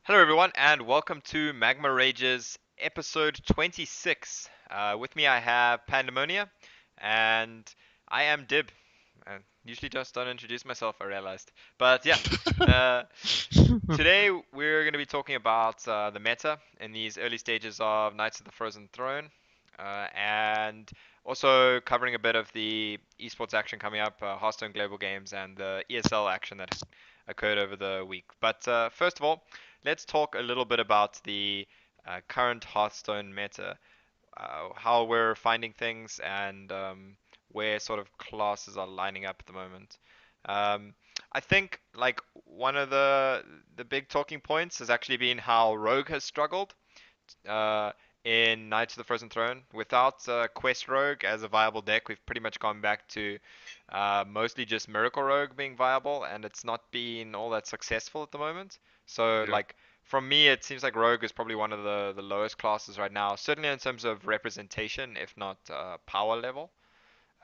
Hello, everyone, and welcome to Magma Rage's episode 26. With me, I have Pandemonia, and I am Dib. I usually just don't introduce myself, I realized. But yeah, uh, today we're going to be talking about the meta in these early stages of Knights of the Frozen Throne, and also covering a bit of the esports action coming up, Hearthstone Global Games, and the ESL action that occurred over the week. But first of all, let's talk a little bit about the current Hearthstone meta, how we're finding things, and where sort of classes are lining up at the moment. Um, I think like one of the big talking points has actually been how Rogue has struggled uh, in Knights of the Frozen Throne. Without Quest Rogue as a viable deck, we've pretty much gone back to mostly just Miracle Rogue being viable, and it's not been all that successful at the moment. So, Yeah. like, from me, it seems like Rogue is probably one of the lowest classes right now, certainly in terms of representation, if not power level.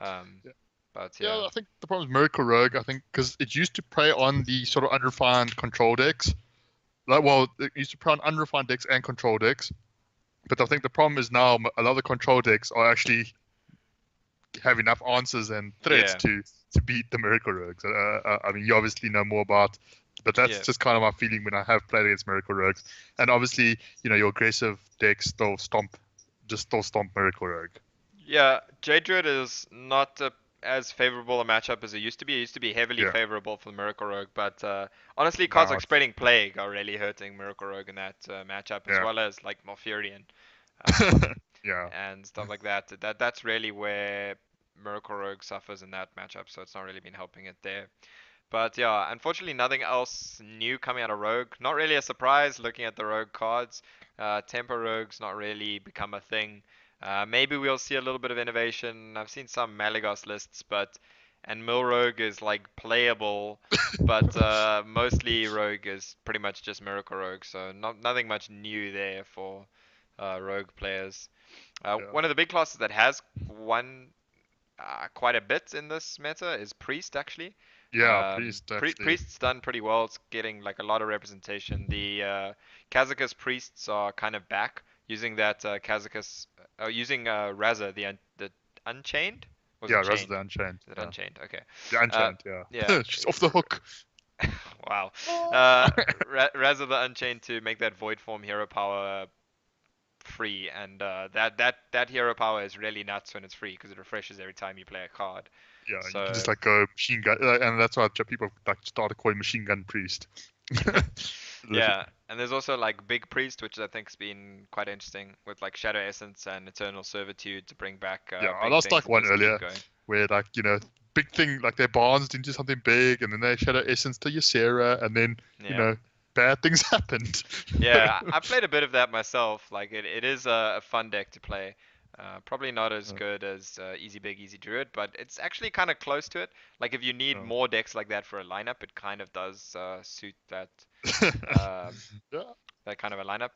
Um, Yeah, but yeah. yeah, I think the problem is Miracle Rogue. I think because it used to prey on the sort of unrefined control decks. It used to prey on unrefined decks and control decks. But I think the problem is now a lot of the control decks are actually have enough answers and threats yeah, to beat the Miracle Rogues. I mean, you obviously know more about, but that's yeah. just kind of my feeling when I have played against Miracle Rogues. And obviously, your aggressive decks still stomp Miracle Rogue. Yeah, Jade Druid is not as favorable a matchup as it used to be. It used to be heavily Yeah. favorable for the Miracle Rogue, but honestly, cards Now like it's Spreading Plague are really hurting Miracle Rogue in that matchup, as yeah. well as like Malfurion Yeah. and stuff like that. That's really where Miracle Rogue suffers in that matchup, so it's not really been helping it there. But yeah, unfortunately, nothing else new coming out of Rogue. Not really a surprise looking at the Rogue cards. Tempo Rogue's not really become a thing. Maybe we'll see a little bit of innovation. I've seen some Malagos lists, but and Mill Rogue is like playable, but mostly Rogue is pretty much just Miracle Rogue, so nothing much new there for Rogue players. Yeah. One of the big classes that has won quite a bit in this meta is Priest actually. Yeah, priest actually. Priest's done pretty well. It's getting like a lot of representation. The Kazakus priests are kind of back using that using Raza the Unchained. Was it Yeah, Rise of chained? the Unchained. Is it Yeah, Unchained? Okay. the Uh, Unchained. Yeah, yeah. she's off the hook. Wow. Oh. Uh, Raza the Unchained to make that Void Form hero power free, and that hero power is really nuts when it's free because it refreshes every time you play a card. Yeah, you can So just like go machine gun, and that's why people like started calling machine gun priest. Literally. yeah, and there's also like Big Priest, which I think has been quite interesting with like Shadow Essence and Eternal Servitude to bring back Yeah, I big lost things like and one just keep earlier going. where like big thing like they barnes into something big, and then they shadow essence to Ysera, and then you Yeah. know bad things happened. Yeah, I played a bit of that myself. Like it is a fun deck to play. Probably not as Uh, good as Easy Big Easy Druid, but it's actually kind of close to it. Like if you need uh. more decks like that for a lineup, it kind of does suit um, Yeah, that kind of a lineup.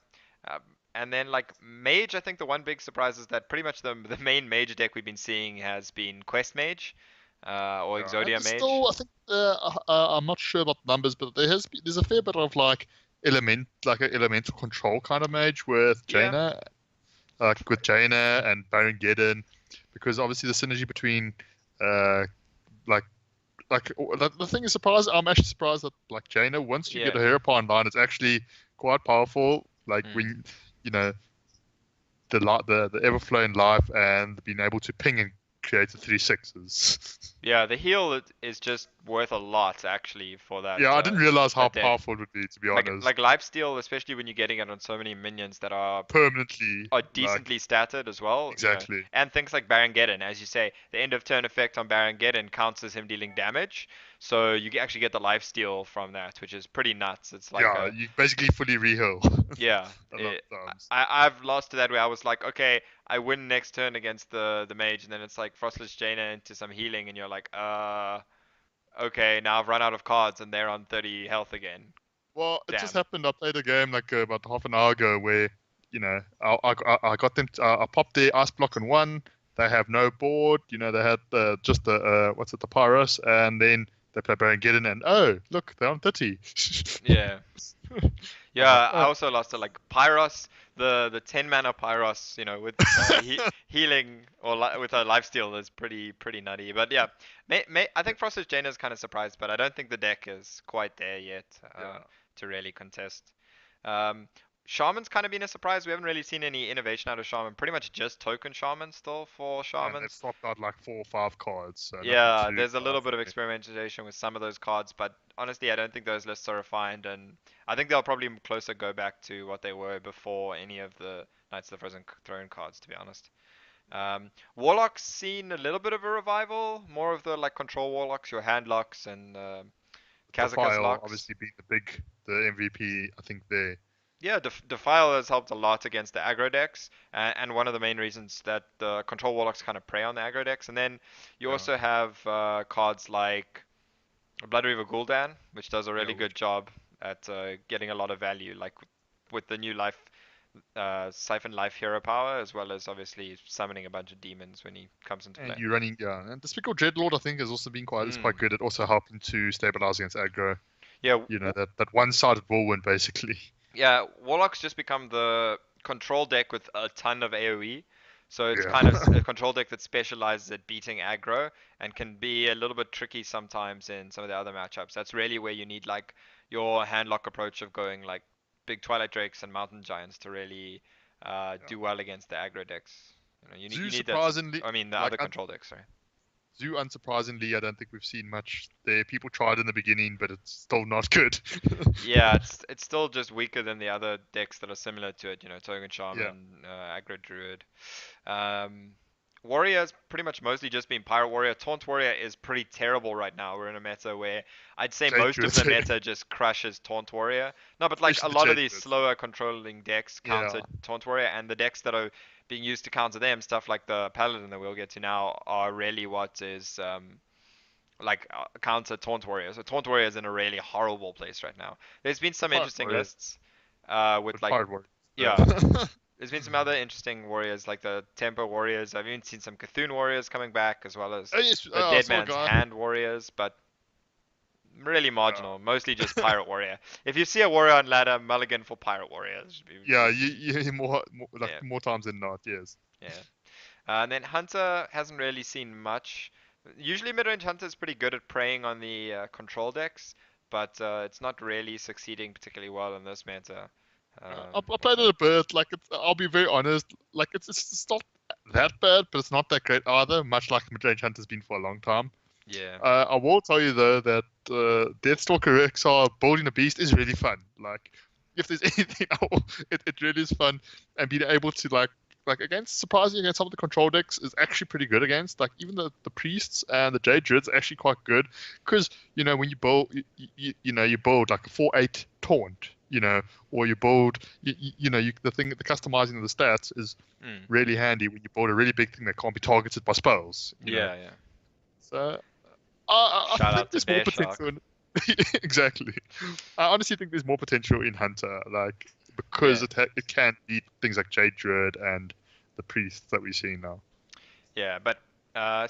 Um, and then like Mage, I think the one big surprise is that pretty much the main Mage deck we've been seeing has been Quest Mage, or yeah, and Exodia there's Mage. still, I think, I'm not sure about the numbers, but there's a fair bit of like an elemental control kind of mage Yeah, with Jaina and Baron Geddon, because obviously the synergy between, uh, like, the thing is surprised. I'm actually surprised that like Jaina, once you get yeah. a hero power online, it's actually quite powerful. Like Mm. when you know the Everflowing life and being able to ping and create the 3/6s. Yeah, the heal is just worth a lot actually for Yeah, I didn't realize how that deck. powerful it would be, to be Like honest. lifesteal, especially when you're getting it on so many minions that Permanently, are like, decently statted as well, exactly. and things like Baron Geddon, as you say, the end of turn effect on Baron Geddon counts as him dealing damage, so you actually get the lifesteal from that, which is pretty nuts. It's like Yeah, a you basically fully reheal yeah. a lot of times. I've lost to that where I was like, okay, I win next turn against the mage, and then it's like Frostless Jaina into some healing, and you're like, okay, now I've run out of cards, and they're on 30 health again. Well, it just Damn. happened. I played a game like about half an hour ago where, I got them. I popped their ice block and won. They have no board. They had just the what's it, the Pyrus, and then they play Baron Geddon, and oh, look, they're on 30. Yeah. Yeah, I Uh, also lost to like Pyros, the 10 mana Pyros, with healing or with a lifesteal is pretty nutty. But yeah, I think Frosted Jaina is kind of surprised, but I don't think the deck is quite there yet yeah, to really contest. Um, Shaman's kind of been a surprise. We haven't really seen any innovation out of Shaman. Pretty much just token Shaman still for and they've Shamans. swapped out like 4 or 5 cards, so nothing Yeah, too there's a little bit of life-threatening. experimentation with some of those cards, but honestly, I don't think those lists are refined, and I think they'll probably closer go back to what they were before any of the Knights of the Frozen Throne cards, to be honest. Warlock's seen a little bit of a revival, more of the like control warlocks, your hand locks and Kazakus Defile locks. obviously being the MVP, I think there. Yeah, Defile has helped a lot against the aggro decks, and one of the main reasons that the control warlocks kind of prey on the aggro decks. And then you Yeah, also have cards like Blood Reaver Gul'dan, which does a yeah, really good which job at getting a lot of value, like with the new life, Siphon Life hero power, as well as obviously summoning a bunch of demons when he comes into and play. you running and the Despicable Dreadlord I think has also been quite Mm. good at also helping to stabilize against aggro. Yeah, That one-sided whirlwind basically. yeah, Warlock's just become the control deck with a ton of AoE. So it's kind of Yeah. a control deck that specializes at beating aggro and can be a little bit tricky sometimes in some of the other matchups. That's really where you need like your handlock approach of going like big Twilight Drakes and Mountain Giants to really Yeah. do well against the aggro decks. You Zoo need that. surprisingly I mean the like other control decks, sorry. Zoo unsurprisingly I don't think we've seen much there. People tried in the beginning, but it's still not good. Yeah, it's still just weaker than the other decks that are similar to it. Token Yeah. Shaman, aggro Druid. Um, Warrior's pretty much mostly just been Pirate Warrior. Taunt Warrior is pretty terrible right now. We're in a meta where I'd say Jade most of Druids, the meta just crushes Taunt Warrior. No, but like a especially the lot of Jade these Druids. slower controlling decks Yeah. counter Taunt Warrior, and the decks that are being used to counter them, stuff like the Paladin that we'll get to now, are really what is like counter Taunt Warrior. So Taunt Warrior is in a really horrible place right now. There's been The some Pirate interesting Warrior, lists with but like Pirate Warrior. yeah, Uh, there's been some other interesting warriors like the Tempo Warriors. I've even seen some Cthulhu Warriors coming back, as well as oh, yes, the I Dead saw a Man's guy. Hand Warriors, but really Yeah. marginal. Mostly just Pirate Warrior. If you see a warrior on ladder, mulligan for Pirate Warriors. Yeah, you hear Yeah, more times than not. Yes. yeah. And then Hunter hasn't really seen much. Usually mid-range Hunter is pretty good at preying on the control decks, but it's not really succeeding particularly well in this meta. I What's played it that? a bit. Like, I'll be very honest. Like, it's not that bad, but it's not that great either. Much like Mid-Range Hunter's been for a long time. Yeah. I will tell you though that Deathstalker XR building a beast is really fun. Like, if there's anything, it really is fun, and being able to like against surprisingly against some of the control decks is actually pretty good against. Like even the priests and the Jade Druids are actually quite good because when you build you build like a 4/8 taunt. Or you build, the customizing of the stats is Mm. really handy when you build a really big thing that can't be targeted by spells. Yeah, yeah. So I Shout think out to there's more Bear Shark. potential in exactly. I honestly think there's more potential in Hunter, like because Yeah. it can beat things like Jade Druid and the priests that we see now. Yeah, but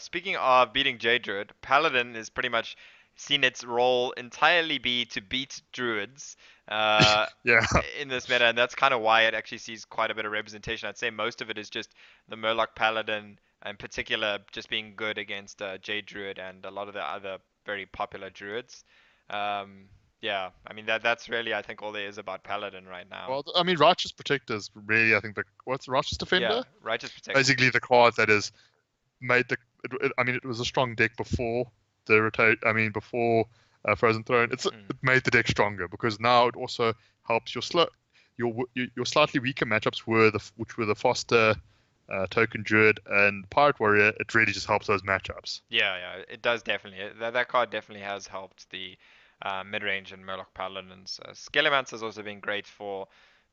speaking of beating J Druid, Paladin is pretty much seen its role entirely be to beat Druids uh, Yeah, in this meta, and that's kind of why it actually sees quite a bit of representation. I'd say most of it is just the Murloc Paladin, in particular, just being good against J Druid and a lot of the other very popular Druids. Um, yeah, I mean that's really I think all there is about Paladin right now. well, I mean, Righteous Protectors really, I think what's Righteous Yeah, Defender? Righteous Protector. Basically, the card that is made I mean, it was a strong deck before the rotate. I mean, before Frozen Throne, Mm. it made the deck stronger because now it also helps your slightly weaker matchups which were the Foster, Token Druid, and Pirate Warrior. It really just helps those matchups. Yeah, yeah, it does definitely. That card definitely has helped the mid-range and Murloc Paladins. Scalemancer has also been great for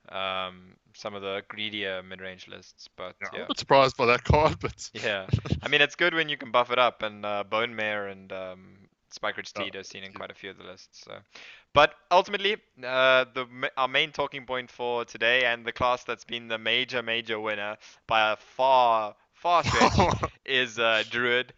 some of the greedier mid-range lists, but Yeah, I'm a yeah, bit surprised by that card, but yeah. I mean, it's good when you can buff it up, and Bone Mare and Spike Ridge uh, Steed are seen in quite a few of the lists. So, but ultimately, our main talking point for today and the class that's been the major winner by a far stretch is Druid.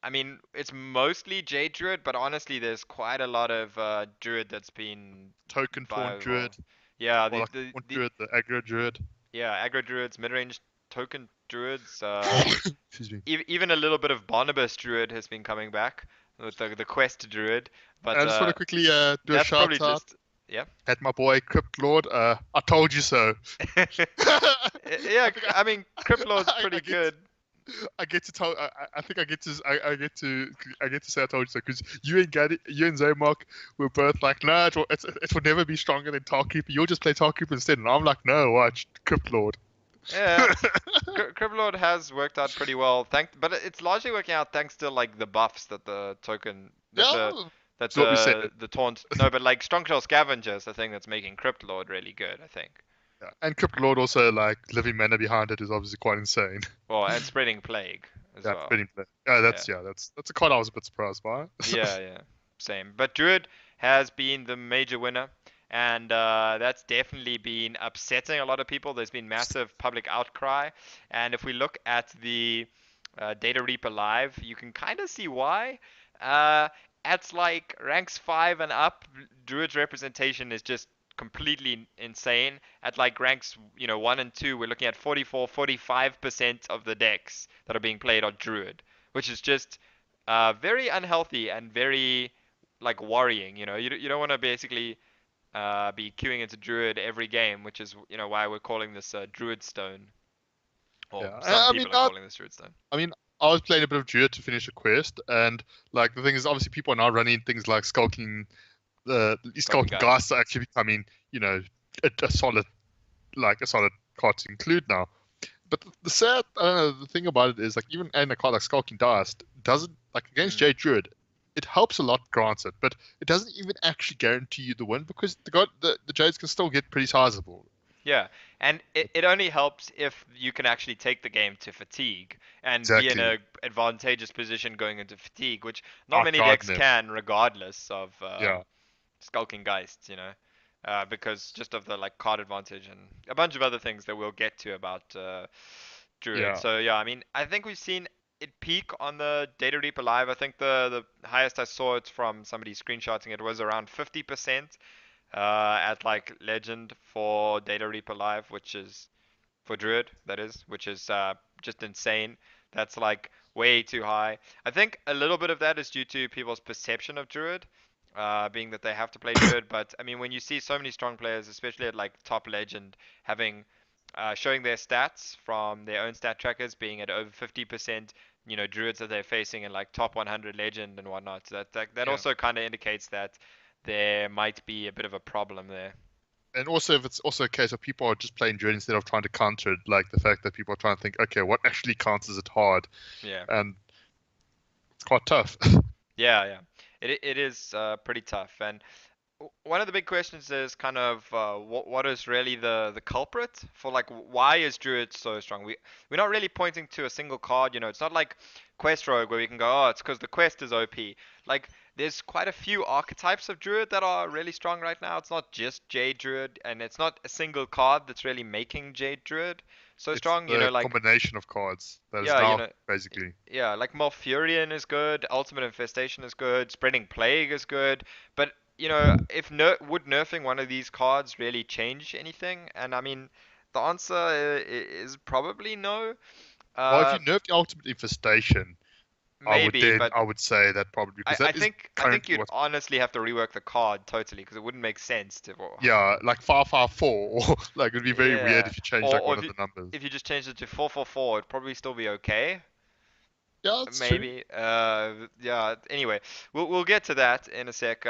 I mean, it's mostly J Druid, but honestly, there's quite a lot of Druid that's been Token Taunt viable. Druid. Yeah, Or like one druid, the aggro druid. yeah, aggro druids, mid-range token druids, Excuse me. even a little bit of Barnabas druid has been coming back with the quest druid, And but I just want to quickly do a that's probably shout out just yeah. at my boy Crypt Lord. I told you so. Yeah, I think I mean, Cryptlord's I pretty get good. I get to tell. I think I get to say I told you so because you and Zaymark were both like, no, it will never be stronger than Tarkeeper. You'll just play Tarkeeper instead, and I'm like, no, watch Crypt Lord. Yeah, Cryptlord has worked out pretty well, but it's largely working out thanks to like the buffs that the token Yeah, that that's what we said. the taunt. No, but like Strongtail Scavenger is the thing that's making Cryptlord really good, I think. Yeah. And Crypt Lord also like living mana behind it is obviously quite insane. Well, and spreading plague as Yeah, well. pretty. Yeah, Yeah. that's a card I was a bit surprised by. Yeah, yeah, same. But Druid has been the major winner, and that's definitely been upsetting a lot of people. There's been massive public outcry, and if we look at the Data Reaper Live, you can kind of see why. Uh, at like ranks 5 and up, Druid's representation is just completely insane. At like ranks, 1 and 2, we're looking at 44, 45% of the decks that are being played are Druid, which is just very unhealthy and very like worrying. You don't want to basically be queuing into Druid every game, which is why we're calling this Druidstone, or Yeah, some I mean, people are calling this Druidstone. I mean, I was playing a bit of Druid to finish a quest, and like the thing is, obviously, people are now running things like skulking. These Skulking skulking Geist. ghasts are actually becoming, a solid card to include now. But the sad, I don't know, the thing about it is like even adding a card like Skulking Dust doesn't like against Mm. Jade Druid. It helps a lot, granted, but it doesn't even actually guarantee you the win because the Jades can still get pretty sizable. Yeah, and it only helps if you can actually take the game to fatigue and be in Exactly. a advantageous position going into fatigue, which not many Outguard decks them. can, regardless of Yeah. Skulking Geists, because just of the like card advantage and a bunch of other things that we'll get to about Druid. Yeah. So yeah, I mean, I think we've seen it peak on the Data Reaper Live. I think the highest I saw it from somebody screenshotting it was around 50% at like Legend for Data Reaper Live, which is for Druid, that is, which is just insane. That's like way too high. I think a little bit of that is due to people's perception of Druid, being that they have to play Druid. But I mean, when you see so many strong players, especially at like top Legend, having showing their stats from their own stat trackers being at over 50%, Druids that they're facing in like top 100 Legend and whatnot. So that Yeah. also kind of indicates that there might be a bit of a problem there. And also, if it's also a case of people are just playing Druid instead of trying to counter it, like the fact that people are trying to think, okay, what actually counters it hard, Yeah. and it's quite tough. Yeah, yeah. It is pretty tough. And one of the big questions is kind of what is really the culprit for like why is Druid so strong? We're not really pointing to a single card. It's not like Quest Rogue where we can go, oh, it's because the quest is OP. Like there's quite a few archetypes of Druid that are really strong right now. It's not just Jade Druid, and it's not a single card that's really making Jade Druid so It's strong. the Like combination of cards that is yeah, now basically. yeah, like Malfurion is good, Ultimate Infestation is good, Spreading Plague is good, but if would nerfing one of these cards really change anything? And I mean, the answer is probably no. Well, if Uh, you nerf the ultimate infestation, maybe, but I would say that probably because I that is think currently you'd what. honestly have to rework the card totally because it wouldn't make sense to. Yeah, like 554, or like it'd be very weird Yeah, if you changed or like or one if of you the numbers. if you just changed it to 444, it'd probably still be okay. Yeah, that's true. Maybe. Yeah. Anyway, we'll get to that in a sec.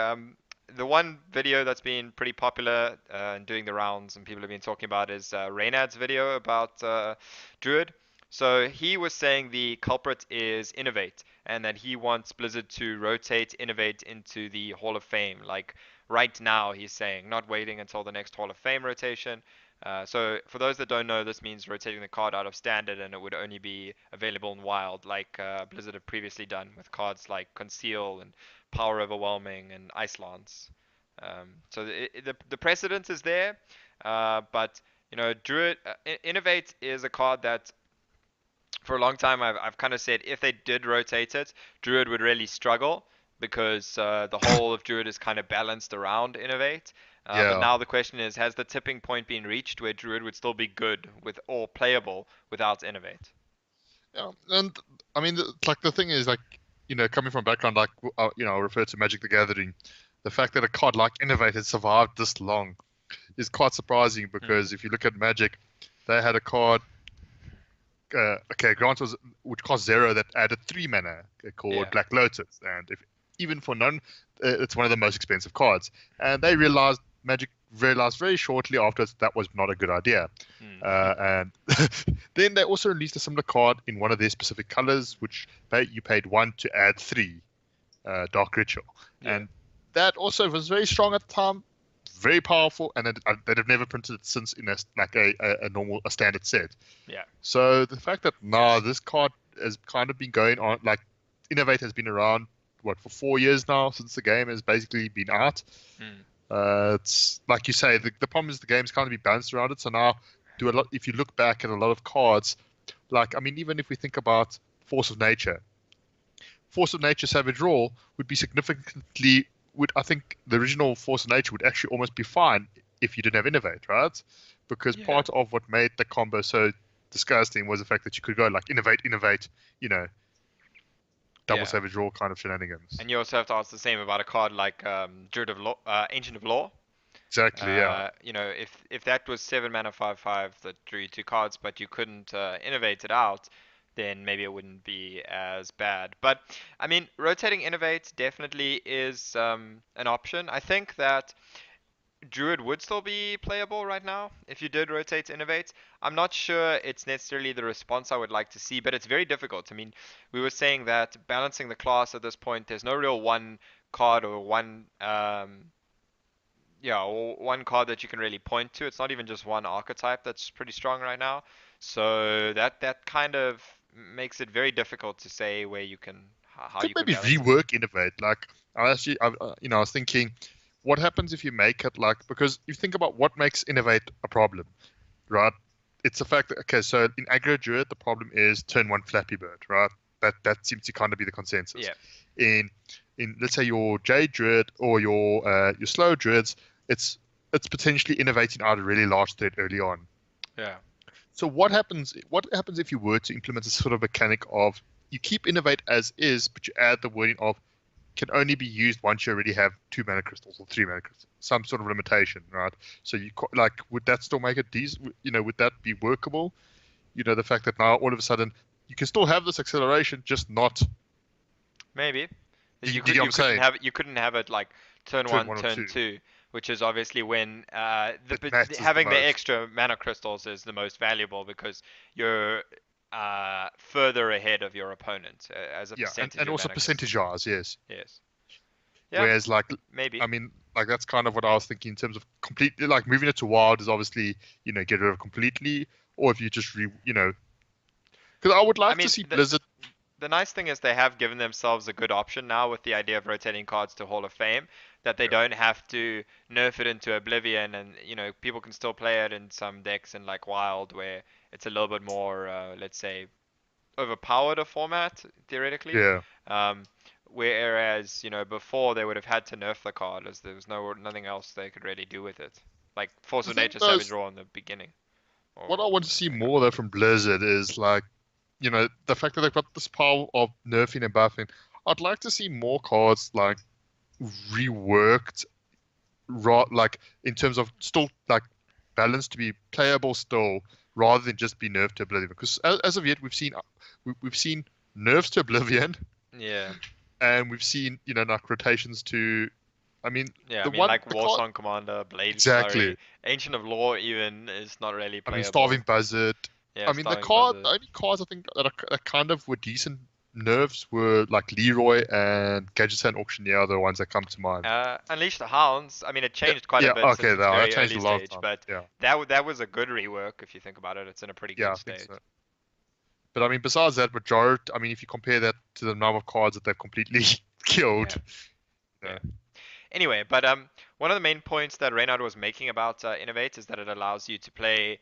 The one video that's been pretty popular and doing the rounds and people have been talking about is Reynad's video about Druid. So he was saying the culprit is Innovate, and that he wants Blizzard to rotate Innovate into the Hall of Fame. Like right now, he's saying, not waiting until the next Hall of Fame rotation. So for those that don't know, this means rotating the card out of standard and it would only be available in wild, like Blizzard have previously done with cards like Conceal and Power Overwhelming and Ice Lance. So the precedent is there, but Druid Innovate is a card that for a long time I've kind of said if they did rotate it, Druid would really struggle because the whole of Druid is kind of balanced around Innovate. But Yeah. now the question is, has the tipping point been reached where Druid would still be good with or playable without Innovate? Yeah, and I mean, like the thing is, like coming from a background like I refer to Magic the Gathering, the fact that a card like Innovate has survived this long is quite surprising Hmm. because if you look at Magic, they had a card, okay, Grant was which cost 0 that added 3 mana called Yeah. Black Lotus, and if even for none, it's one of the most expensive cards, and they realized very shortly afterwards that was not a good idea. Hmm. And then they also released a similar card in one of their specific colors, which you paid 1 to add 3, Dark Ritual. Yeah. And that also was very strong at the time, very powerful, and they'd have never printed it since in a normal, a standard set. Yeah. So the fact that now this card has kind of been going on, like Innovate has been around, what, for 4 years now, since the game has basically been out. Hmm. It's like you say, the problem is the game's kind of be bounced around it. So now, if you look back at a lot of cards, like I mean, even if we think about Force of Nature Savage Raw would be significantly would I think the original Force of Nature would actually almost be fine if you didn't have Innovate, right? Because Yeah. part of what made the combo so disgusting was the fact that you could go like Innovate, double Yeah. Savage Raw kind of shenanigans. And you also have to ask the same about a card like Druid of Law, Ancient of Law. Exactly, yeah. If that was 7 mana 5/5 that drew you 2 cards, but you couldn't innovate it out, then maybe it wouldn't be as bad. But I mean, rotating innovate definitely is an option. I think that Druid would still be playable right now if you did rotate innovate. I'm not sure it's necessarily the response I would like to see, but it's very difficult. I mean, we were saying that balancing the class at this point, there's no real one card or one card that you can really point to. It's not even just one archetype that's pretty strong right now. So that kind of makes it very difficult to say where you can how Could you could maybe balance it. rework Innovate. Like I was thinking, what happens if you make it like because you think about what makes Innovate a problem, right? It's the fact that okay, so in aggro druid, the problem is turn one Flappy Bird, right? That seems to kind of be the consensus. Yeah, In let's say your Jade Druid or your slow druids, it's potentially innovating out a really large threat early on. yeah, So what happens? What happens if you were to implement a sort of mechanic of you keep innovate as is, but you add the wording of can only be used once you already have 2 mana crystals or 3 mana crystals, some sort of limitation, right? So like, would that still make it decent? Would that be workable? The fact that now all of a sudden you can still have this acceleration, just not. maybe. Do you, You do you could know what I'm saying? you couldn't have it like turn Turn one, one or turn two. two, which is obviously when It matters the having the most. extra mana crystals is the most valuable because you're further ahead of your opponent as a Yeah, and, percentage and of also mana percentage crystals. yards, yes. Yes. Yeah, Whereas, like, maybe. I mean, like that's kind of what I was thinking in terms of completely like moving it to wild is obviously get rid of it completely, or if you just because I would I like to mean, see Blizzard. the nice thing is they have given themselves a good option now with the idea of rotating cards to Hall of Fame, that they Yeah, don't have to nerf it into Oblivion, and people can still play it in some decks in like Wild where it's a little bit more, let's say, overpowered a format theoretically. yeah. Um, whereas before they would have had to nerf the card as there was nothing else they could really do with it, like Force The of thing Nature though, Savage is Raw in the beginning, what or I want to see in a couple more though decks. from Blizzard is like the fact that they've got this power of nerfing and buffing. I'd like to see more cards like reworked, like in terms of still like balanced to be playable still, rather than just be nerfed to oblivion. Because as of yet, we've seen nerfs to oblivion, Yeah. and we've seen like rotations to. I mean, Yeah, I the mean one like the card Warsong Commander, Blade exactly. Flurry, Ancient of Law even is not really I mean, Starving playable. Buzzard. Yeah, I mean, Starving Buzzard. the only cards I think that kind of were decent nerfs were like Leroy and Gadget and Auctioneer are the ones that come to mind. Unleash the Hounds. I mean, it Yeah, changed quite a yeah, bit since okay, its that very changed early a lot of stage, time. but Yeah, that was a good rework if you think about it. It's in a pretty yeah, good I think state. so. But I mean, besides that, majority. I mean, if you compare that to the number of cards that they've completely killed, Yeah, yeah, yeah. Anyway, but one of the main points that Reynad was making about Innovate is that it allows you to play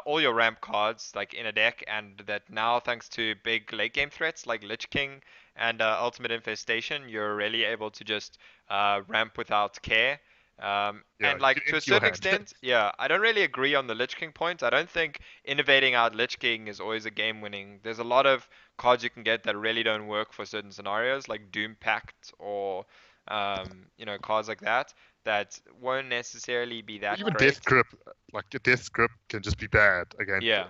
all your ramp cards like in a deck, and that now thanks to big late game threats like Lich King and Ultimate Infestation, you're really able to just ramp without care. Yeah, And you like can to a empty your certain hand. extent, yeah, I don't really agree on the Lich King point. I don't think innovating out Lich King is always a game winning. There's a lot of cards you can get that really don't work for certain scenarios, like Doom Pact or cards like that that won't necessarily be that Even Death great. Grip, like a Death Grip can just be bad against, Yeah,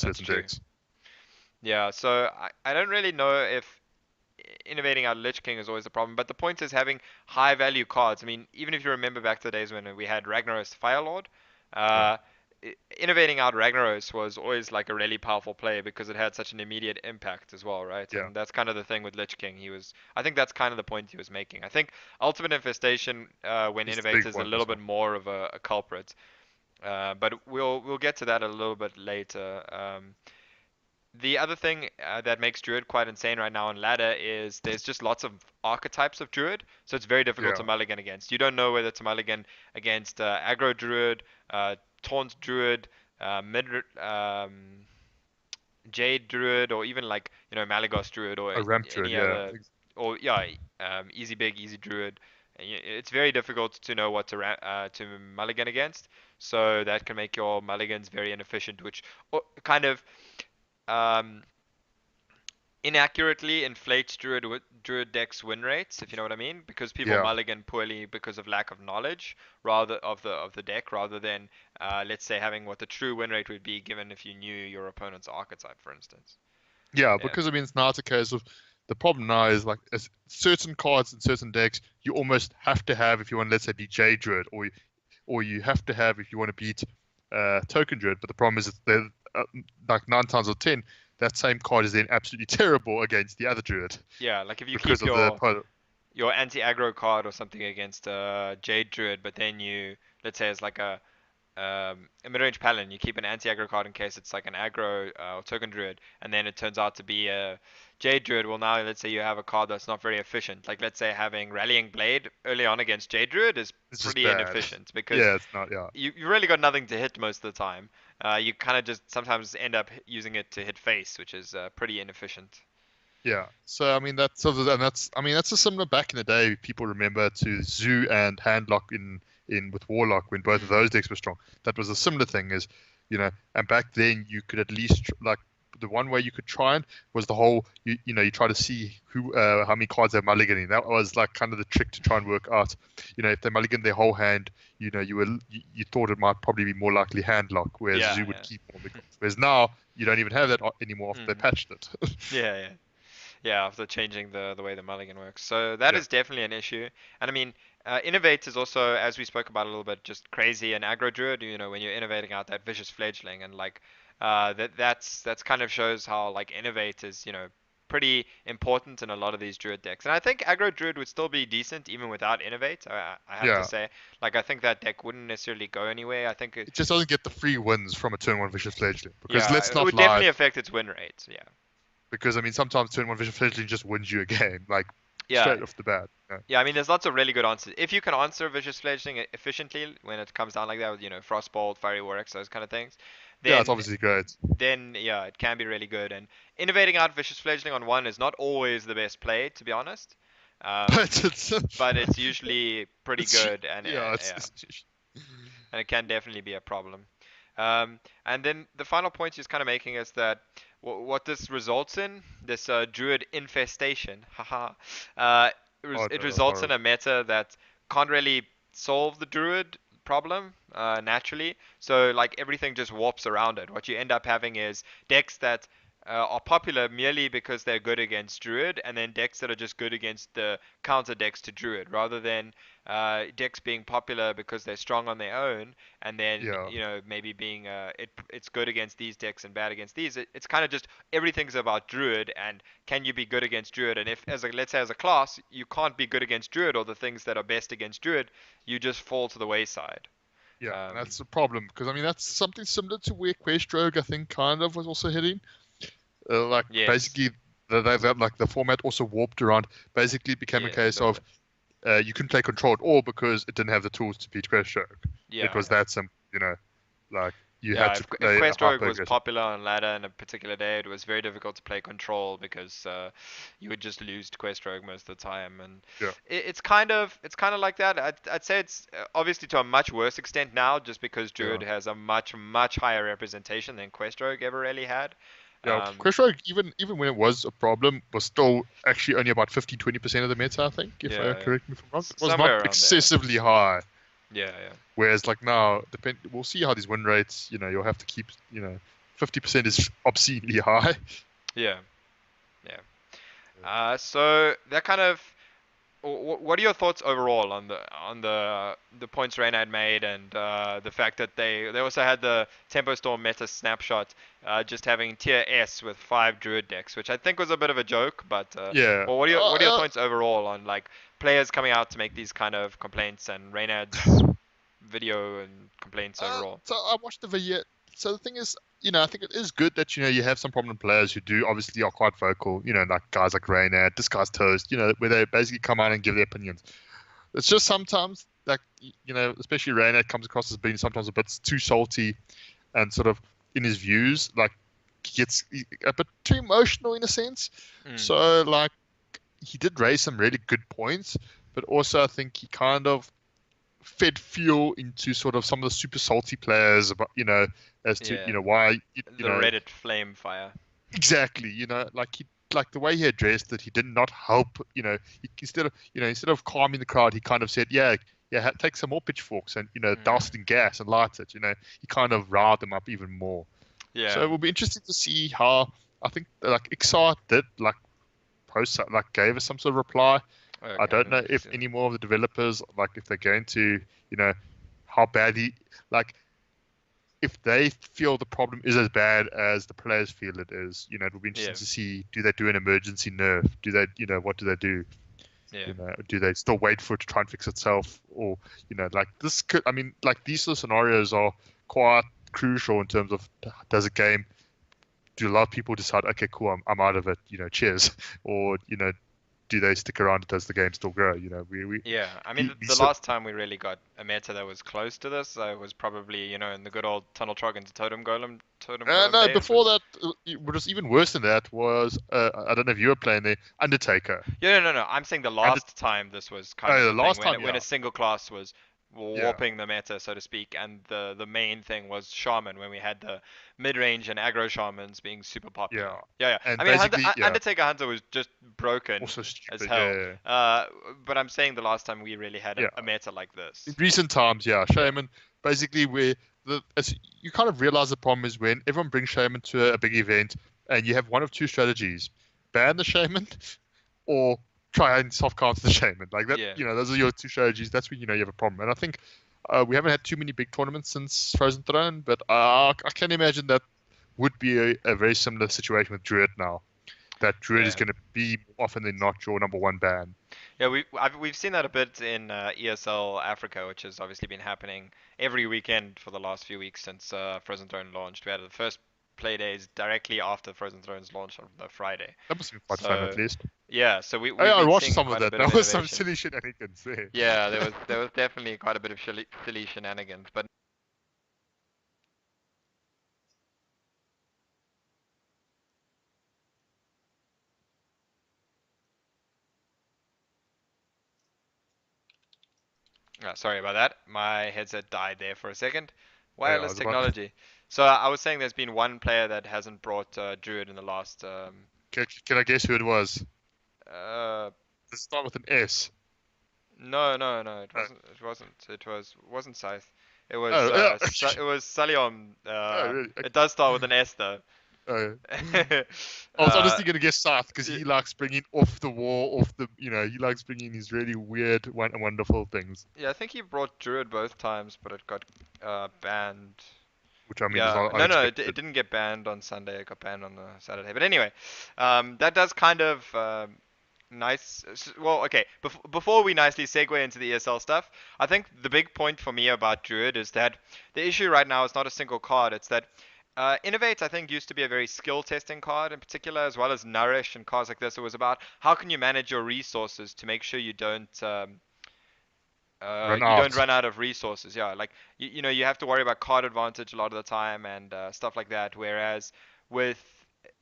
that's certain true. decks. Yeah, so I don't really know if innovating out Lich King is always a problem, but the point is having high value cards. I mean, even if you remember back to the days when we had Ragnaros Firelord, Yeah, uh, innovating out Ragnaros was always like a really powerful play because it had such an immediate impact as well, right? yeah, And that's kind of the thing with Lich King. I think that's kind of the point he was making. I think Ultimate Infestation, when it's the big innovates, is a one little as bit well. more of a culprit. But we'll get to that a little bit later. The other thing that makes Druid quite insane right now on ladder is there's just lots of archetypes of Druid, so it's very difficult to Yeah, mulligan against. You don't know whether to mulligan against aggro Druid, taunt Druid, mid Jade Druid, or even like Malygos Druid or a Ramp Druid, any yeah. other, or yeah, easy big, easy Druid. It's very difficult to know what to mulligan against, so that can make your mulligans very inefficient, which kind of um, inaccurately inflates Druid decks win rates, if you know what I mean, because people Yeah, mulligan poorly because of lack of knowledge rather of the deck, rather than let's say having what the true win rate would be given if you knew your opponent's archetype, for instance. yeah, Yeah. because I mean, it's now it's a case of the problem now is like certain cards in certain decks you almost have to have if you want, let's say, beat Jade Druid, or you have to have if you want to beat Token Druid. But the problem is that like 9 times out of 10, that same card is then absolutely terrible against the other Druid Yeah, like if you because keep of the your anti-aggro card or something against Jade Druid, but then let's say it's like a mid-range paladin, you keep an anti-aggro card in case it's like an aggro or token druid, and then it turns out to be a Jade Druid. Well, now let's say you have a card that's not very efficient. Like let's say having Rallying Blade early on against Jade Druid is it's just pretty bad. inefficient because Yeah, it's not. Yeah, you really got nothing to hit most of the time. You kind of just sometimes end up using it to hit face, which is pretty inefficient. yeah. So I mean that's I mean that's a similar back in the day. People remember to Zoo and Handlock in with Warlock when both of Mm. those decks were strong. That was a similar thing, is and back then you could at least like the one way you could try and was the whole you try to see who how many cards they're mulliganing. That was like kind of the trick to try and work out. If they mulligan their whole hand, you thought it might probably be more likely Handlock, whereas Yeah, Zoo would yeah. keep all the cards. Whereas now you don't even have that anymore after they Mm. patched it. Yeah, yeah. Yeah, after changing the way the mulligan works. So that Yeah. is definitely an issue. And I mean, innovate is also, as we spoke about a little bit, just crazy and aggro druid. When you're innovating out that vicious fledgling, and like that's kind of shows how like innovate is pretty important in a lot of these druid decks. And I think aggro druid would still be decent even without innovate. I have to Yeah, say, like I think that deck wouldn't necessarily go anywhere. I think it just doesn't get the free wins from a turn one vicious fledgling because yeah, let's it not would lie. definitely affect its win rate. Yeah. Because I mean, sometimes turn one vicious fledgling just wins you a game, like Yeah, straight off the bat. Yeah, I mean, there's lots of really good answers. If you can answer Vicious Fledgling efficiently when it comes down like that with, Frostbolt, Fiery Warx, those kind of things, Yeah, it's then obviously great, yeah, it can be really good. And innovating out Vicious Fledgling on one is not always the best play, to be honest. but But it's usually pretty it's good, and yeah, yeah, and it can definitely be a problem. And then the final point he's kind of making is that what this results in, this Druid infestation, haha, oh it no, that's results in horrible. a meta that can't really solve the Druid problem naturally. So like everything just warps around it. What you end up having is decks that are popular merely because they're good against Druid, and then decks that are just good against the counter decks to Druid, rather than decks being popular because they're strong on their own, and then Yeah, maybe being it's good against these decks and bad against these. It's kind of just everything's about Druid, and can you be good against Druid? And if let's say as a class you can't be good against Druid or the things that are best against Druid, you just fall to the wayside. yeah, and Um, that's the problem because I mean that's something similar to where Quest Rogue I think kind of was also hitting. Like yes. basically, like the format also warped around. Basically, it became a Yeah, a case little of bit. you couldn't play control at all because it didn't have the tools to beat Quest Rogue. It Yeah, was yeah. that simple. Like. you had Yeah, to if play a Quest Rogue hyper was aggressive. popular on ladder in a particular day, it was very difficult to play control because you would just lose to Quest Rogue most of the time, and Yeah, it's kind of like that. I'd say it's obviously to a much worse extent now, just because yeah. Druid has a much higher representation than Quest Rogue ever really had. Yeah, Um, Crash Rogue, even when it was a problem, was still actually only about 50-20% of the meta, I think, if I yeah, yeah, correct me if I'm wrong. It was not somewhere around there. excessively high. Yeah, yeah, Whereas like now, we'll see how these win rates, you'll have to keep, 50% is obscenely high. yeah, yeah. So that kind of what are your thoughts overall on the points Reynad made and the fact that they also had the Tempo Storm meta snapshot, just having tier S with 5 Druid decks, which I think was a bit of a joke, but Yeah. well, what are your points overall on like players coming out to make these kind of complaints and Reynad's video and complaints overall? So I watched the video. So the thing is, I think it is good that you have some prominent players who do obviously are quite vocal. Like guys like Reynad, this guy's toast. Where they basically come out and give their opinions. It's just sometimes like especially Reynad comes across as being sometimes a bit too salty and sort of in his views, like he gets a bit too emotional in a sense. Mm, So like he did raise some really good points, but also I think he kind of fed fuel into sort of some of the super salty players about as to yeah, why the Reddit flame fire. exactly like the way he addressed it, he did not help. Instead of calming the crowd, he kind of said, yeah, take some more pitchforks and douse Mm, it in gas and light it. He kind of riled them up even more. So yeah. it will be interesting to see how I think like Ixar did like post like gave us some sort of reply. I Okay, don't know let me if see that. any more of the developers like if they're going to how badly like if they feel the problem is as bad as the players feel it is. It will be Yeah, interesting to see, do they do an emergency nerf? Do they, what do they do? yeah, Do they still wait for it to try and fix itself? Or, like this could, I mean, like these sort of scenarios are quite crucial in terms of does a game, do a lot of people decide, okay, cool, I'm out of it, cheers. Or, do they stick around? Does the game still grow? yeah. I mean, the these, last time we really got a meta that was close to this was probably, in the good old Tunnel Trog and Totem Golem no, days. before Was that, what was even worse than that was I don't know if you were playing the Undertaker. Yeah, no, no, no. I'm saying the Under, last time this was kind of oh, the the thing last when time, when yeah, a single class was yeah, warping the meta, so to speak, and the main thing was Shaman when we had the mid-range and aggro Shamans being super popular. yeah, Yeah, yeah. I and mean, basically, yeah, Undertaker Hunter was just broken also as stupid, hell. yeah, Uh, but I'm saying the last time we really had yeah. a meta like In this. recent times, yeah, Yeah. Shaman, basically where as you kind of realize the problem is when everyone brings Shaman to a big event and you have one of two strategies: ban the Shaman or try and soft counter the Shaman. Like that, Yeah. those are your two strategies. That's when you have a problem. And I think we haven't had too many big tournaments since Frozen Throne, but I can imagine that would be a very similar situation with Druid now. That Druid is Yeah. going to be more often than not your number one ban. Yeah, we've seen that a bit in ESL Africa, which has obviously been happening every weekend for the last few weeks since Frozen Throne launched. We had the first play days directly after Frozen Throne's launch on the Friday. That must be quite fun, at So least. yeah, so Oh, we've yeah, I been watched seeing some of quite a that. bit of That was some innovation. silly shenanigans there. Yeah, there was definitely quite a bit of silly shenanigans, but sorry about that. My headset died there for a second. Oh, yeah, I Wireless was about. technology. So I was saying there's been one player that hasn't brought Druid in the last Can I guess who it was? uh Let's start with an S. No, no, no. It Oh, wasn't. It wasn't. It wasn't Scythe. It was oh, It was Saliom. oh, really? It does start with an S though. Oh. I was uh, honestly going to guess Scythe because y- he likes bringing off the wall, he likes bringing these really weird, wonderful things, yeah, I think he brought Druid both times, but it got banned. which I mean is Yeah, no, no, it unexpected. didn't get banned on Sunday. It got banned on the Saturday. But anyway, that does kind of nice. Well, okay. Before we nicely segue into the ESL stuff, I think the big point for me about Druid is that the issue right now is not a single card. It's that Innovate, I think, used to be a very skill testing card in particular, as well as Nourish and cards like this. It was about how can you manage your resources to make sure you don't run You don't out. run out of resources. Yeah, like you know, you have to worry about card advantage a lot of the time and stuff like that. Whereas with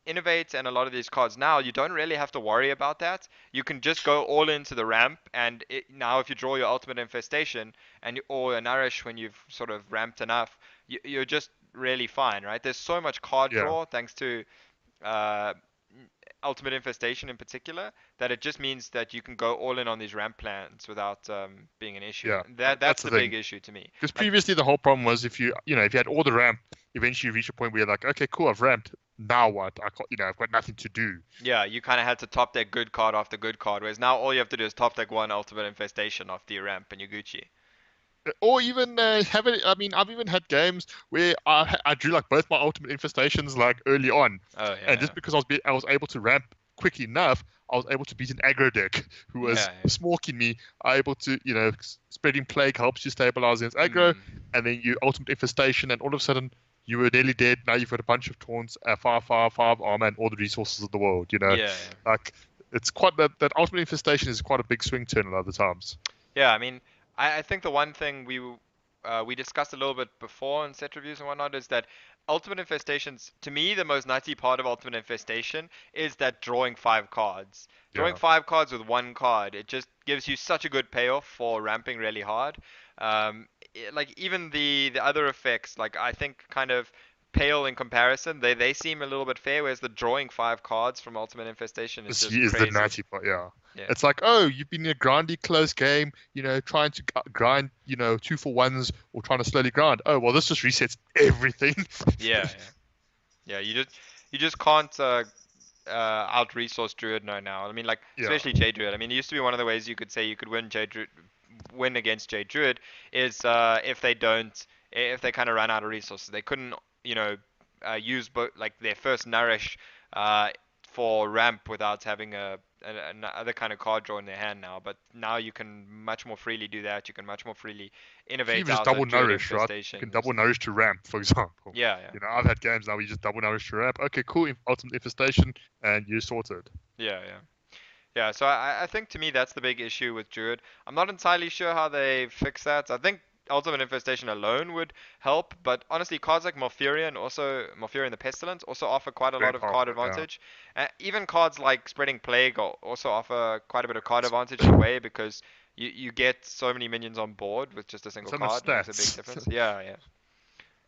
Innovate and a lot of these cards now, you don't really have to worry about that. You can just go all into the ramp, and now if you draw your ultimate infestation or a nourish when you've sort of ramped enough, you're just really fine, right? There's so much card Yeah, draw thanks to uh, Ultimate Infestation in particular, that it just means that you can go all in on these ramp plans without being an issue. yeah. And that's That's the the big thing. issue to me. Because Like, previously the whole problem was if you had all the ramp, eventually you reach a point where you're like, okay, cool, I've ramped. Now what? I've got nothing to do. yeah, you kind of had to top deck good card after good card, whereas now all you have to do is top deck one Ultimate Infestation after your ramp and you're Gucci. Or even have it. I mean, I've even had games where I drew like both my ultimate infestations like early on, Oh and yeah, just because I was able to ramp quick enough, I was able to beat an aggro deck who was yeah, smorking me. I able to spreading plague helps you stabilize against yeah. aggro, and then you ultimate infestation, and all of a sudden you were nearly dead. Now you've got a bunch of taunts, five armor, and all the resources of the world. Yeah, yeah. Like it's quite that ultimate infestation is quite a big swing turn a lot of the times. Yeah, I mean, I think the one thing we discussed a little bit before in set reviews and whatnot is that Ultimate Infestations, to me, the most nutty part of Ultimate Infestation is that drawing five cards. Drawing Yeah, five cards with one card, it just gives you such a good payoff for ramping really hard. Like even the other effects, like I think kind of pale in comparison. They seem a little bit fair, whereas the drawing five cards from Ultimate Infestation is this just is the crazy. natty part. Yeah, Yeah. it's like, oh, you've been in a grindy close game, trying to grind, two for ones or trying to slowly grind. Oh, well, this just resets everything. Yeah, yeah. Yeah, you just can't out resource Druid no now. I mean, like Yeah, especially J Druid. I mean, it used to be one of the ways you could say you could win against J Druid is if they kind of ran out of resources. They couldn't use like their first nourish uh, for ramp without having another kind of card draw in their hand now. But now you can much more freely do that. You can much more freely you can innovate even just out a double Druid nourish, right? You infestation can double using nourish to ramp, for example. yeah, yeah. I've had games now where you just double nourish to ramp. Okay, cool, ultimate infestation, and you're sorted. Yeah, yeah. Yeah, so I think to me that's the big issue with Druid. I'm not entirely sure how they fix that. I think Ultimate Infestation alone would help, but honestly, cards like Morfuria and the Pestilence also offer quite a Very lot of card powerful, yeah. advantage. Even cards like Spreading Plague also offer quite a bit of card advantage in a way because you get so many minions on board with just a single So much card. It makes a big stats. difference. Yeah, yeah.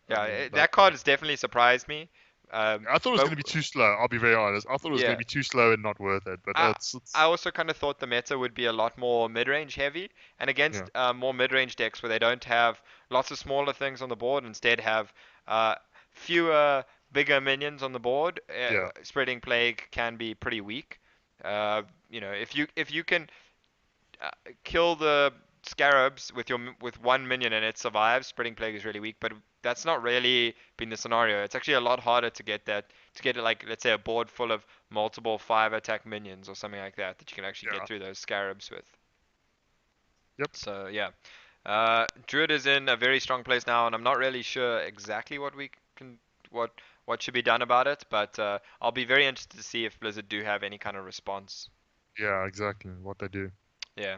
I Yeah, mean, but that card has definitely surprised me. I thought it was But going to be too slow. I'll be very honest. I thought it was going yeah, to be too slow and not worth it. But I it's I also kind of thought the meta would be a lot more mid-range heavy, and yeah, against more mid-range decks where they don't have lots of smaller things on the board, instead have uh, fewer bigger minions on the board. yeah, Spreading Plague can be pretty weak. If you can uh, kill the scarabs with one minion and it survives, Spreading Plague is really weak. But that's not really been the scenario. It's actually a lot harder to get like let's say a board full of multiple 5 attack minions or something like that you can actually get yeah, through those scarabs with. yep, So yeah, Druid is in a very strong place now, and I'm not really sure exactly what what should be done about it, but I'll be very interested to see if Blizzard do have any kind of response. yeah, exactly what they do. Yeah.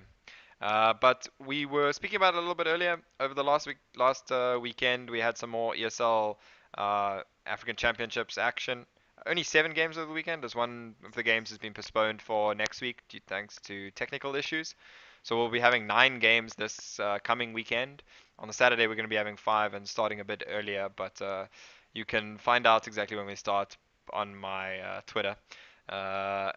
But we were speaking about it a little bit earlier. Over the last weekend, we had some more ESL African Championships action. Only 7 games over the weekend, as one of the games has been postponed for next week thanks to technical issues. So we'll be having 9 games this coming weekend. On the Saturday, we're going to be having 5 and starting a bit earlier, but you can find out exactly when we start on my Twitter. Uh,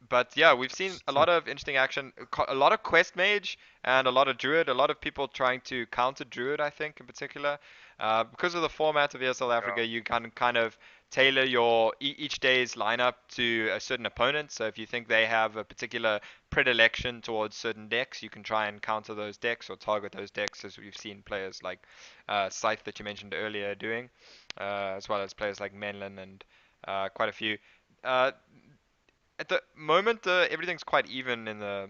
but yeah, we've seen a lot of interesting action, a lot of quest mage and a lot of druid, a lot of people trying to counter druid, I think in particular, because of the format of ESL Yeah, Africa, you can kind of tailor your each day's lineup to a certain opponent. So if you think they have a particular predilection towards certain decks, you can try and counter those decks or target those decks, as we've seen players like Scythe that you mentioned earlier doing, as well as players like Menlin and quite a few. Uh, at the moment, everything's quite even in the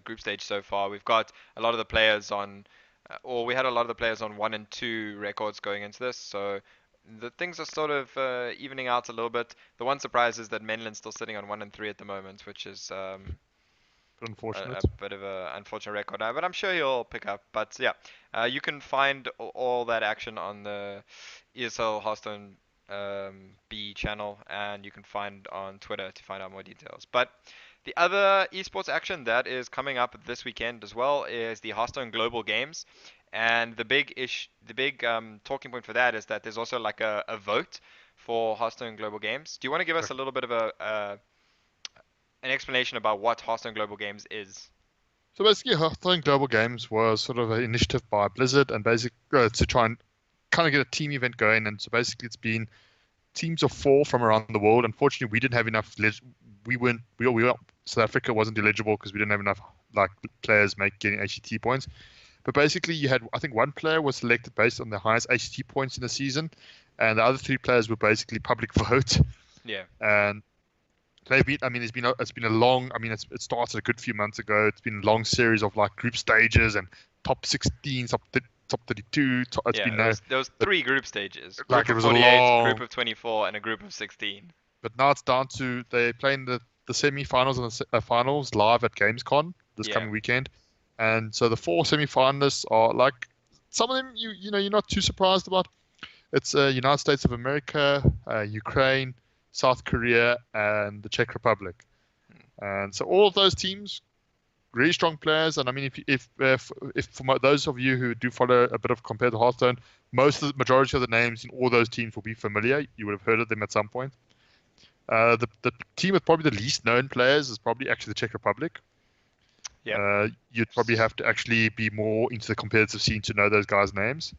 group stage so far. We've got a lot of the players on, or we had a lot of the players on 1 and 2 records going into this, so the things are sort of evening out a little bit. The one surprise is that Menlin's still sitting on 1 and 3 at the moment, which is unfortunate. a bit of a unfortunate record now, but I'm sure he'll pick up. But yeah, you can find all that action on the ESL Hearthstone B channel, and you can find on Twitter to find out more details. But the other esports action that is coming up this weekend as well is the Hearthstone Global Games, and the big talking point for that is that there's also like a vote for Hearthstone Global Games. Do you want to give us a little bit of an explanation about what Hearthstone Global Games is? So basically, Hearthstone Global Games was sort of an initiative by Blizzard and basically to try and kind of get a team event going. And so basically, it's been teams of four from around the world. Unfortunately, we didn't have enough. We weren't. South Africa wasn't eligible because we didn't have enough like players getting HCT points. But basically, you had I think one player was selected based on the highest HCT points in the season, and the other three players were basically public vote. Yeah. And they've been. I mean, it's been a long. I mean, it started a good few months ago. It's been a long series of like group stages and top 16, top 32. It's Yeah, been there was but, three group stages. Group like it of was a 48, group long. of 24, and a group of 16. But now it's down to they're playing the semi-finals and the finals live at Gamescom this Yeah. coming weekend, and so the four semi-finalists are like some of them you know you're not too surprised about. It's United States of America, Ukraine, South Korea, and the Czech Republic. And so all of those teams, really strong players. And I mean, if for those of you who do follow a bit of compared to Hearthstone, majority of the names in all those teams will be familiar. You would have heard of them at some point. The team with probably the least known players is probably actually the Czech Republic. Yep. You'd probably have to actually be more into the competitive scene to know those guys' names.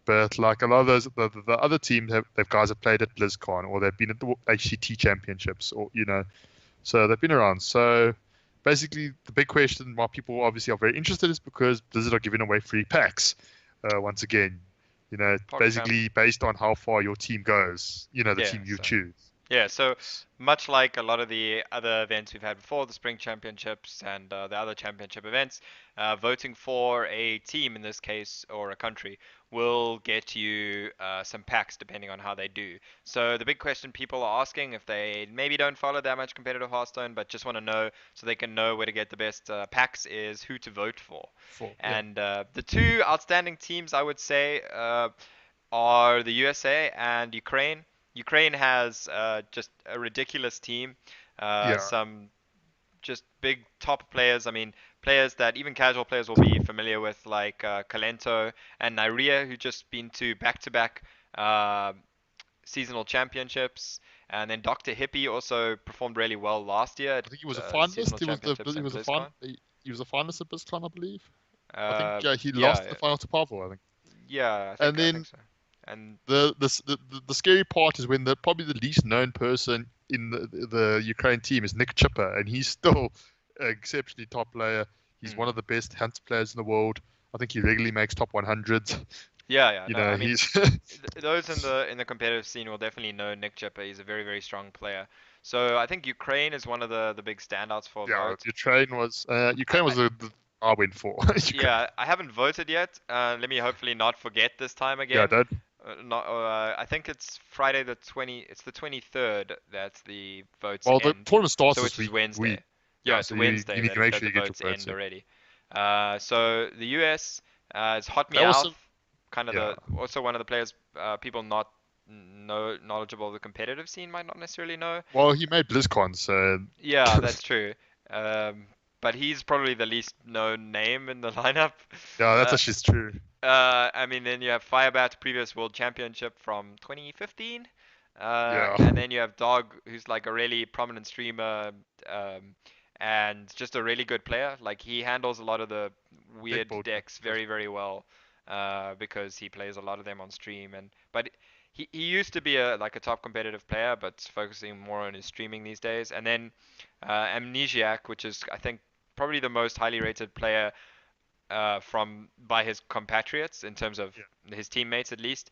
But like a lot of those, the other teams they've guys have played at BlizzCon or they've been at the HCT championships or so they've been around. So basically, the big question why people obviously are very interested is because Blizzard are giving away free packs. Once again, basically based on how far your team goes, the Yeah. team you choose. Yeah, so much like a lot of the other events we've had before, the Spring Championships and the other championship events, voting for a team in this case or a country will get you some packs depending on how they do. So the big question people are asking if they maybe don't follow that much competitive Hearthstone but just want to know so they can know where to get the best packs is who to vote for. Yeah, And the two outstanding teams I would say are the USA and Ukraine. Ukraine has just a ridiculous team. yeah. Some just big top players. I mean, players that even casual players will be familiar with, like Kalento and Nyria, who just been to back-to-back uh, seasonal championships. And then Dr. Hippie also performed really well last year at I think he was a seasonal finalist. championships He and was a BlizzCon. he was a finalist at BlizzCon, I believe. I think Uh, he lost in yeah, the final to Pavel, I think. yeah, And I think then so. And the scary part is when probably the least known person in the Ukraine team is Nick Chipper, and he's still an exceptionally top player. He's one mm, of the best hunt players in the world. I think he regularly makes top 100s. yeah, no, I mean, He's those in the competitive scene will definitely know Nick Chipper. He's a very, very strong player. So I think Ukraine is one of the big standouts for a yeah. vote. Ukraine I was the I went for. yeah, I haven't voted yet. Let me hopefully not forget this time Yeah, again. Dad. Not, I think it's Friday the 20. It's the 23rd. That's the votes Well, the end. tournament starts So this which is week. Wednesday. Yeah, Yeah, it's so you Wednesday need to make that sure the you get your votes votes end in. already. So the US is Hot That was Meowth, some. kind of Yeah. the also one of the players people not know knowledgeable of the competitive scene might not necessarily know. Well, he made BlizzCon, so Yeah, that's true. Um, but he's probably the least known name in the lineup. yeah, that's Uh, actually true. I mean, then you have Firebat, previous world championship from 2015. Yeah, And then you have Dog, who's like a really prominent streamer, um, and just a really good player. Like he handles a lot of the big weird board. decks very, very well, because he plays a lot of them on stream. But he used to be a top competitive player, but focusing more on his streaming these days. And then Amnesiac, which is I think probably the most highly rated player from by his compatriots in terms of his teammates at least.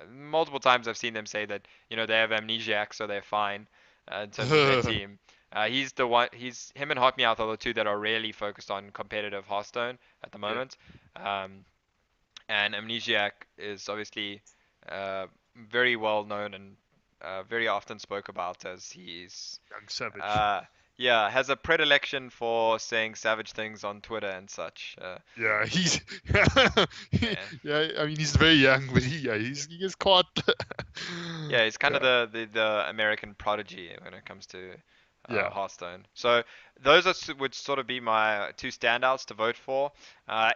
Multiple times I've seen them say that they have amnesiac, so they're fine in terms of their Yeah. team. He's the one. He's him and Hot Meowth are the two that are really focused on competitive Hearthstone at the Yeah. moment. Um, and amnesiac is obviously very well known and very often spoke about as he's Young Savage. uh, Yeah, has a predilection for saying savage things on Twitter and such. Yeah, he's Yeah. yeah. I mean, he's very young, but he gets caught. Yeah, he's kind of Yeah, the American prodigy when it comes to yeah, Hearthstone. So those would sort of be my two standouts to vote for.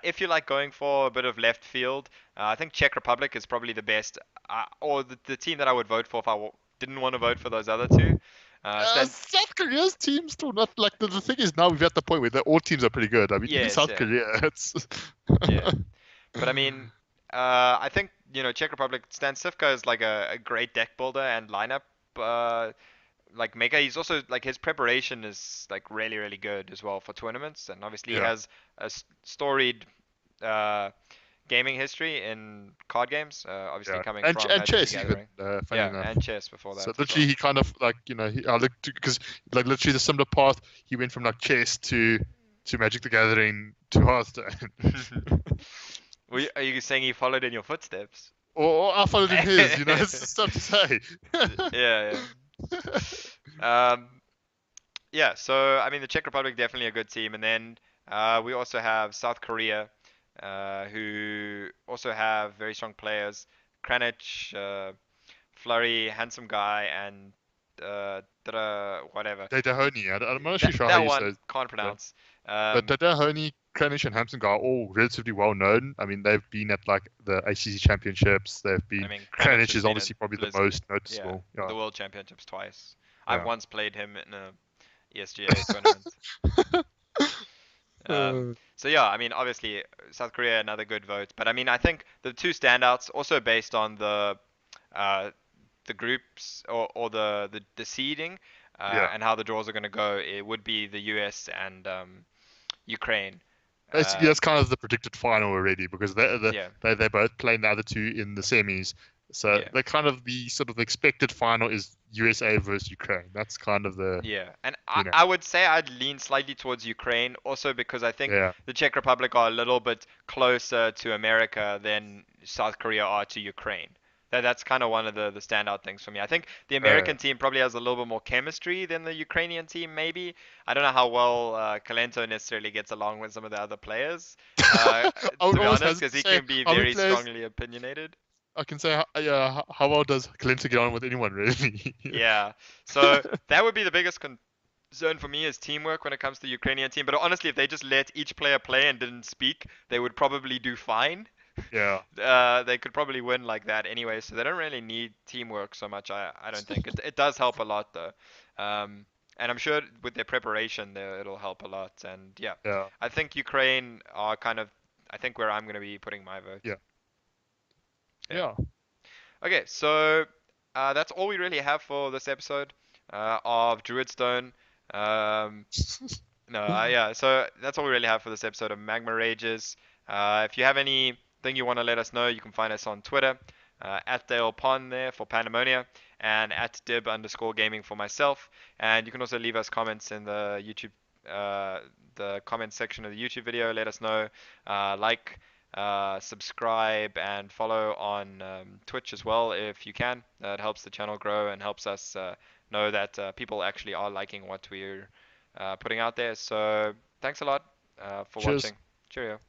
If you like going for a bit of left field, I think Czech Republic is probably the best, or the team that I would vote for if I didn't want to vote for those other two. yeah. Stand South Korea's team's still not like the thing is now we've at the point where all teams are pretty good. I mean, even Yes, South yeah, Korea, it's yeah. But I mean, I think Czech Republic Stan Sivka is like a great deck builder and lineup. Uh, like Mega, he's also like his preparation is like really really good as well for tournaments, and obviously he yeah, has a storied uh, gaming history in card games. Obviously yeah, coming from and Magic the chess even. Gathering, Funny yeah, enough. and chess before So that as literally, well. he kind of like I looked because like literally the similar path he went from like chess to Magic the Gathering to Hearthstone. Are you saying he followed in your footsteps? Or I followed in his. It's just tough to say. Yeah, yeah. Yeah, so I mean the Czech Republic definitely a good team, and then we also have South Korea, who also have very strong players. Kranich, Flurry, handsome guy, and whatever. Dahoney. I'm not actually That sure how that you say one it, can't but pronounce. but Um, Dahoney, Kranich, and Hampton are all relatively well known. I mean, they've been at like the ACC championships. They've I been mean Kranich Kranich has is been at obviously probably the Blizzard, most yeah, noticeable. Yeah, the World Championships twice. I've yeah. once played him in a ESGA tournament. Um, Uh, so yeah, I mean, obviously South Korea another good vote, but I mean, I think the two standouts also based on uh, the groups or the seeding yeah. and how the draws are going to go. It would be the US and Ukraine. Basically, Uh, that's kind of the predicted final already because yeah, they're both playing the other two in the semis. So yeah. they're kind of the sort of expected final is USA versus Ukraine. That's kind of the, Yeah, and you I, know, I would say I'd lean slightly towards Ukraine also because I think yeah, the Czech Republic are a little bit closer to America than South Korea are to Ukraine. That's kind of one of the standout things for me. I think the uh, American team probably has a little bit more chemistry than the Ukrainian team, maybe. I don't know how well Kalento necessarily gets along with some of the other players, uh, I would to be almost honest, hesitate because to he say can be how many very players strongly opinionated. I can say. Yeah, how well does Clinton get on with anyone really? Yeah, so that would be the biggest concern for me is teamwork when it comes to the Ukrainian team. But honestly, if they just let each player play and didn't speak, they would probably do fine. Yeah, They could probably win like that anyway, so they don't really need teamwork so much. I don't think it does help a lot though, and I'm sure with their preparation there it'll help a lot. And yeah, yeah, I think Ukraine are kind of I think where I'm gonna be putting my vote. yeah, Yeah. yeah. Okay, so that's all we really have for this episode of Druidstone. Um, no, yeah, so that's all we really have for this episode of Magma Rages. If you have anything you want to let us know, you can find us on Twitter at Dale Pond there for Pandemonia and at Dib underscore gaming for myself. And you can also leave us comments in the comment section of the YouTube video. Let us know, like, subscribe, and follow on Twitch as well if you can. It helps the channel grow and helps us know that people actually are liking what we're putting out there. So thanks a lot for Cheers. watching. Cheerio.